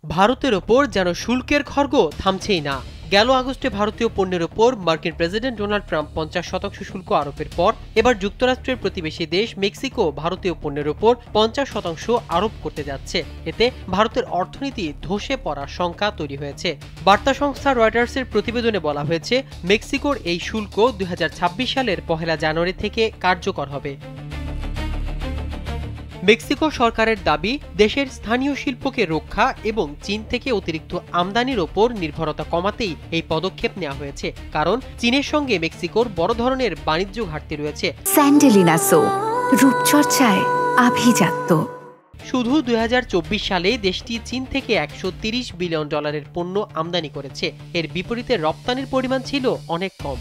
ভারতের ওপর যেন শুল্কের খড়গ থামছেই না। গেল আগস্টে ভারতীয় পণ্যের ওপর মার্কিন প্রেসিডেন্ট ডোনাল্ড ট্রাম্প 50% শুল্ক আরোপের পর এবার যুক্তরাষ্ট্রের প্রতিবেশী দেশ মেক্সিকো ভারতীয় পণ্যের ওপর 50% আরোপ করতে যাচ্ছে। এতে ভারতের অর্থনীতি ধসে পড়ার শঙ্কা তৈরি হয়েছে। বার্তা সংস্থা রয়টার্সের প্রতিবেদনে বলা হয়েছে, মেক্সিকোর এই শুল্ক 2026 সালের 1 জানুয়ারি থেকে কার্যকর হবে। মেক্সিকো সরকারের দাবি, দেশের স্থানীয় শিল্পকে রক্ষা এবং চীন থেকে অতিরিক্ত আমদানির ওপর নির্ভরতা কমাতেই এই পদক্ষেপ নেওয়া হয়েছে। কারণ চীনের সঙ্গে মেক্সিকোর বড় ধরনের বাণিজ্য ঘাটতি রয়েছে। স্যান্ডেলিনা সো, রূপচর্চায় আভিজাত্য। শুধু 2024 সালে দেশটি চীন থেকে $130 বিলিয়ন পণ্য আমদানি করেছে। এর বিপরীতে রপ্তানির পরিমাণ ছিল অনেক কম।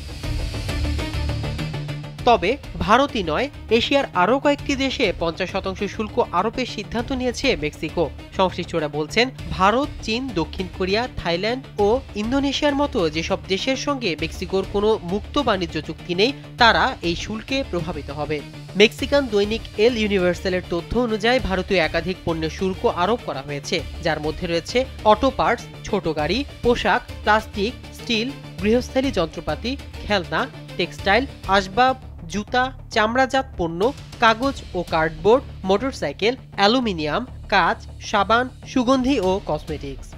তবে ভারতই নয়, এশিয়ার আরও কয়েকটি দেশে 50% শুল্ক আরোপের সিদ্ধান্ত নিয়েছে মেক্সিকো। সংশ্লিষ্টরা বলছেন, ভারত, চীন, দক্ষিণ কোরিয়া, থাইল্যান্ড ও ইন্দোনেশিয়ার মতো যেসব দেশের সঙ্গে মেক্সিকোর কোনো মুক্ত বাণিজ্য চুক্তি নেই, তারা এই শুল্কে প্রভাবিত হবে। মেক্সিকান দৈনিক এল ইউনিভার্সালের তথ্য অনুযায়ী ভারতীয় একাধিক পণ্যের শুল্ক আরোপ করা হয়েছে, যার মধ্যে রয়েছে অটো পার্টস, ছোট গাড়ি, পোশাক, প্লাস্টিক, স্টিল, গৃহস্থালী যন্ত্রপাতি, খেলনা, টেক্সটাইল, আসবাব, জুতা, চামড়াজাত পণ্য, কাগজ ও কার্ডবোর্ড, মোটরসাইকেল, অ্যালুমিনিয়াম, কাঁচ, সাবান, সুগন্ধি ও কসমেটিক্স।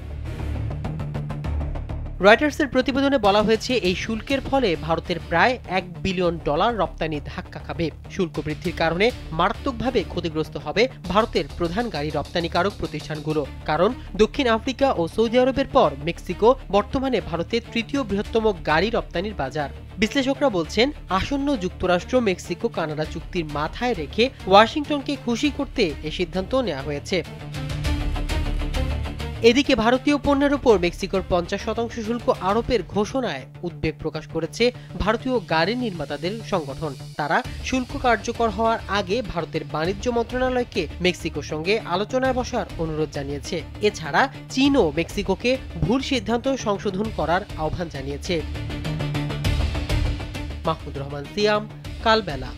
রয়টার্সের প্রতিবেদনে বলা হয়েছে, এই শুল্কের ফলে ভারতের প্রায় $1 বিলিয়ন রপ্তানি ধাক্কা খাবে। শুল্ক বৃদ্ধির কারণে মারাত্মকভাবে ক্ষতিগ্রস্ত হবে ভারতের প্রধান গাড়ি রপ্তানিকারক প্রতিষ্ঠানগুলো। কারণ দক্ষিণ আফ্রিকা ও সৌদি আরবের পর মেক্সিকো বর্তমানে ভারতের তৃতীয় বৃহত্তম গাড়ি রপ্তানির বাজার। বিশ্লেষকরা বলছেন, আসন্ন যুক্তরাষ্ট্র মেক্সিকো কানাডা চুক্তির মাথায় রেখে ওয়াশিংটনকে খুশি করতে এ সিদ্ধান্ত নেওয়া হয়েছে। এদিকে ভারতীয় পণ্যের উপর মেক্সিকোর 50% শুল্ক আরোপের ঘোষণায় উদ্বেগ প্রকাশ করেছে ভারতীয় গাড়ি নির্মাতাদের সংগঠন। তারা শুল্ক কার্যকর হওয়ার আগে ভারতের বাণিজ্য মন্ত্রণালয়কে মেক্সিকোর সঙ্গে আলোচনায় বসার অনুরোধ জানিয়েছে। এছাড়া চীনও মেক্সিকোকে ভুল সিদ্ধান্ত সংশোধন করার আহ্বান জানিয়েছে। মাহমুদুর রহমান সিয়াম, কালবেলা।